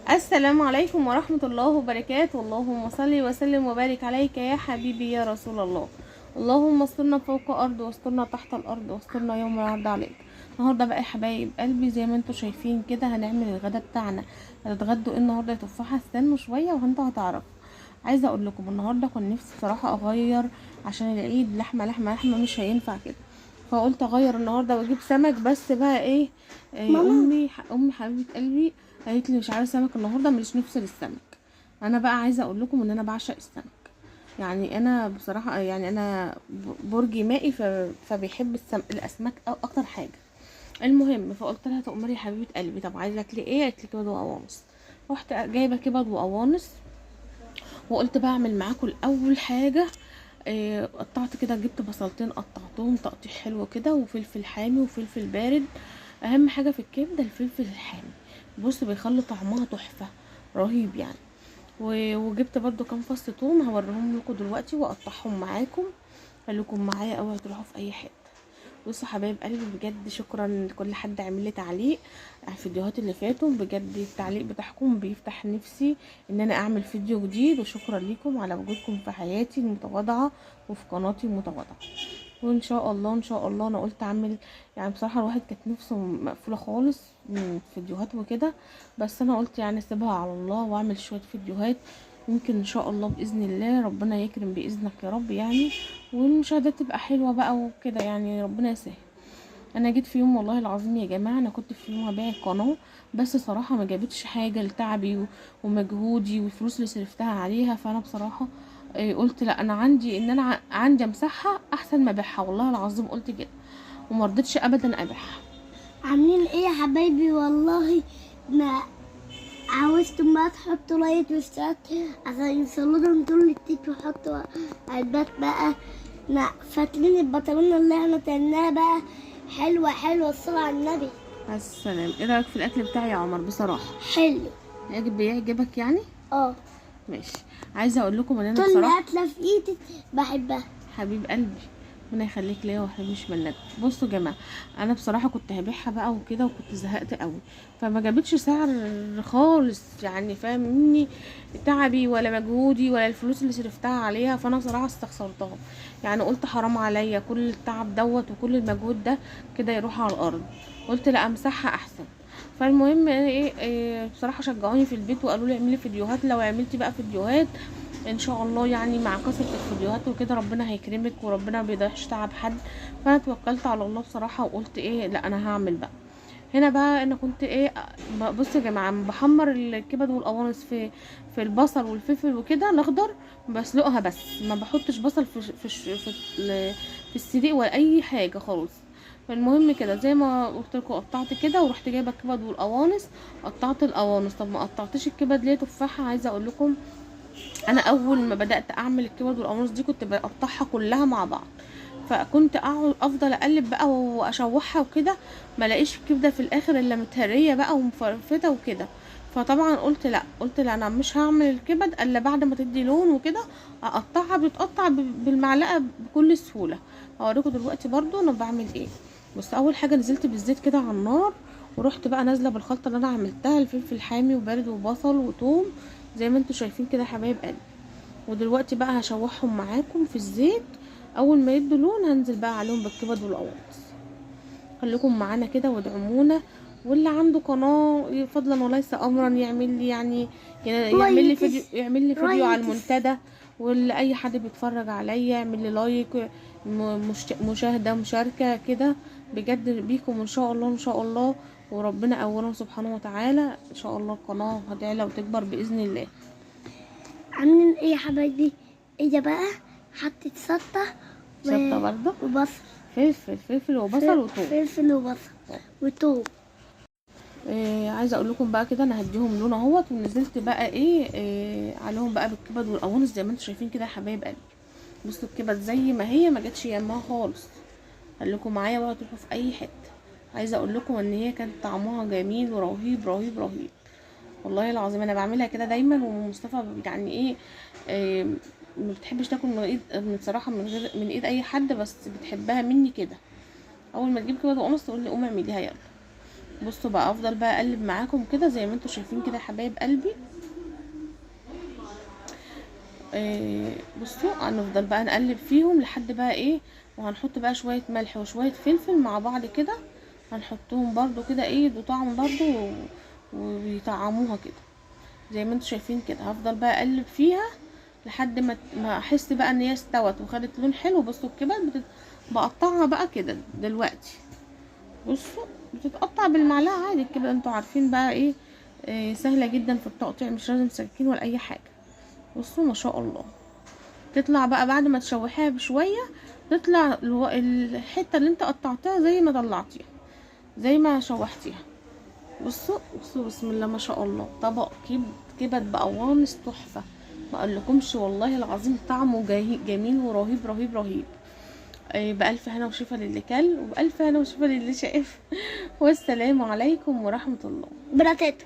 السلام عليكم ورحمة الله وبركاته. اللهم صل وسلم وبارك عليك يا حبيبي يا رسول الله. اللهم استرنا فوق أرض واسترنا تحت الأرض واسترنا يوم العرض عليك. النهارده بقى يا حبايب قلبي زي ما انتوا شايفين كده هنعمل الغدا بتاعنا. هتتغدوا ايه النهارده يا تفاحة؟ استنوا شوية وانتوا هتعرفوا. عايزة اقول لكم النهارده كنت نفسي بصراحة اغير عشان العيد لحمة لحمة لحمة، مش هينفع كده. فقلت اغير النهارده واجيب سمك، بس بقى ايه، ماما. امي حبيبه قلبي قالت لي مش عايزه سمك النهارده، ماليش نفس للسمك. انا بقى عايزه اقول لكم ان انا بعشق السمك. يعني انا بصراحه يعني انا برجي مائي فبيحب الاسماك اكتر حاجه. المهم فقلت لها تؤمري يا حبيبه قلبي، طب عايزه اكلي ايه؟ قالت لي كبد وقوانص. رحت جايبه كبد وقوانص، وقلت بعمل معاكم الاول حاجه. قطعت كده، جبت بصلتين قطعتهم تقطيع حلو كده، وفلفل حامي وفلفل بارد. اهم حاجه في الكبده الفلفل الحامي، بص بيخلي طعمها تحفه رهيب يعني. وجبت برضو كام فص توم هوريهم لكم دلوقتي واقطعهم معاكم. خليكم معايا اوعوا تروحوا في اي حته. بصوا حبايب قلبي بجد شكرا لكل حد عامل لي تعليق على الفيديوهات اللي فاتوا، بجد التعليق بتاعكم بيفتح نفسي ان انا اعمل فيديو جديد، وشكرا لكم على وجودكم في حياتي المتواضعه وفي قناتي المتواضعه. وان شاء الله ان شاء الله انا قلت اعمل، يعني بصراحه الواحد كانت نفسه مقفوله خالص من فيديوهات وكده، بس انا قلت يعني اسيبها على الله واعمل شويه فيديوهات. يمكن ان شاء الله باذن الله ربنا يكرم باذنك يا رب يعني، والمشاهدات تبقى حلوه بقى وكده، يعني ربنا يسهل. انا جيت في يوم والله العظيم يا جماعه، انا كنت في يوم هبيع القناه، بس صراحه ما جابتش حاجه لتعبي ومجهودي والفلوس اللي صرفتها عليها. فانا بصراحه قلت لا، انا عندي ان انا عندي امسحها احسن ما ابيعها، والله العظيم قلت كده، وما رضيتش ابدا ابيعها. عاملين ايه يا حبايبي؟ والله ما عاوزتم بقى تحطوا لايك واشتراك عشان يوصلوا طول التيك، وحطوا علبات بقى. فاكرين البطلونه اللي احنا تعملناها بقى؟ حلوه حلوه، الصلاة على النبي. على السلام. ايه رايك في الاكل بتاعي يا عمر؟ بصراحه حلو. بيعجبك يعني؟ اه. ماشي. عايزه اقول لكم ان انا كل بصراحه اكله في ايدي بحبها. حبيب قلبي ربنا يخليك ليا ويحرمش منك. بصوا يا جماعه، انا بصراحه كنت هبيعها بقى وكده، وكنت زهقت قوي، فما جابتش سعر خالص يعني، فاهم مني تعبي ولا مجهودي ولا الفلوس اللي صرفتها عليها، فانا صراحه استخسرتها. يعني قلت حرام عليا كل التعب دوت وكل المجهود ده كده يروح على الارض. قلت لا امسحها احسن. فالمهم إيه بصراحه شجعوني في البيت وقالوا لي اعملي فيديوهات، لو عملتي بقى فيديوهات ان شاء الله يعني مع كثرة الفيديوهات وكده ربنا هيكرمك وربنا ما بيضيعش تعب حد. فانا توكلت على الله بصراحة وقلت ايه لا انا هعمل بقى. هنا بقى انا كنت ايه، بصوا يا جماعه بحمر الكبد والقوانص في البصل والفلفل وكده الاخضر، بسلقها بس ما بحطش بصل في السليق ولا اي حاجه خالص. فالمهم كده زي ما قلت لكم قطعت كده، ورحت جايبه الكبد والقوانص قطعت القوانص. طب ما قطعتش الكبد ليه تفاحه؟ عايزه اقول لكم انا اول ما بدات اعمل الكبد والقوانص دي كنت بقطعها كلها مع بعض، فكنت اقعد افضل اقلب بقى واشوحها وكده، ما الاقيش الكبده في الاخر الا متهريه بقى ومفرفته وكده. فطبعا قلت لا انا مش هعمل الكبد الا بعد ما تدي لون وكده، اقطعها بتقطع بالمعلقه بكل سهوله. هوريكم دلوقتي برضو انا بعمل ايه. بس اول حاجه نزلت بالزيت كده على النار، ورحت بقى نازله بالخلطه اللي انا عملتها، الفلفل حامي وبارد وبصل وثوم زي ما انتوا شايفين كده يا حبايب قلبي. ودلوقتي بقى هشوحهم معاكم في الزيت، اول ما يدوا لون هنزل بقى عليهم بالكبد والقوانص. خليكم معانا كده وادعمونا، واللي عنده قناه فضلا وليس امرا يعمل لي يعني لايكس يعمل لي فيديو على لايكس. المنتدى. واللي اي حد بيتفرج عليا يعمل لي لايك، مشاهده مشاركه كده، بجد بيكم ان شاء الله ان شاء الله. وربنا اولا سبحانه وتعالى ان شاء الله القناه هتعلى وتكبر باذن الله. عاملين ايه يا حبايبي؟ ايه ده بقى؟ حطيت شطه برضه، وبصل. فلفل وبصل وثوم. فلفل وبصل وتوم. عايزه اقول لكم بقى كده انا هديهم لون اهوت، ونزلت بقى عليهم بقى بالكبد والقوانص زي ما انتم شايفين كده يا حبايب قلبي. بصوا الكبد زي ما هي ما جاتش يمها خالص. خليكم معايا ولا تروحوا في اي حته. عايزه اقول لكم ان هي كانت طعمها جميل ورهيب رهيب رهيب. والله العظيم انا بعملها كده دايما، ومصطفى يعني آه ما بتحبش تاكل من ايد، من صراحه من غير من ايد اي حد، بس بتحبها مني كده. اول ما تجيب كبد وقوانص تقول لي قومي اعمليها يلا. بصوا بقى افضل بقى اقلب معاكم كده زي ما انتوا شايفين كده يا حبايب قلبي. بصوا هنفضل بقى نقلب فيهم لحد بقى ايه، وهنحط بقى شويه ملح وشويه فلفل مع بعض كده، هنحطهم برضو كده ايه يدوا طعم برضو ويطعموها كده زي ما انتوا شايفين كده. هفضل بقى اقلب فيها لحد ما احس بقى ان هي استوت وخدت لون حلو. بصوا الكبد بقطعها بقى كده دلوقتي. بصوا بتتقطع بالمعلقه عادي كده، انتوا عارفين بقى ايه، سهله جدا في التقطيع، مش لازم سكين ولا اي حاجه. بصوا ما شاء الله تطلع بقى بعد ما تشوحيها بشويه، تطلع الحته اللي انت قطعتها زي ما طلعتيها، زي ما شوحتيها. بصوا بصوا بسم الله ما شاء الله، طبق كبد بقوانص تحفه، ما اقولكمش والله العظيم طعمه جميل ورهيب رهيب رهيب. بألف هنا وشفا للي كل، وبألف هنا وشفا للي شاف. والسلام عليكم ورحمة الله. براتيتو.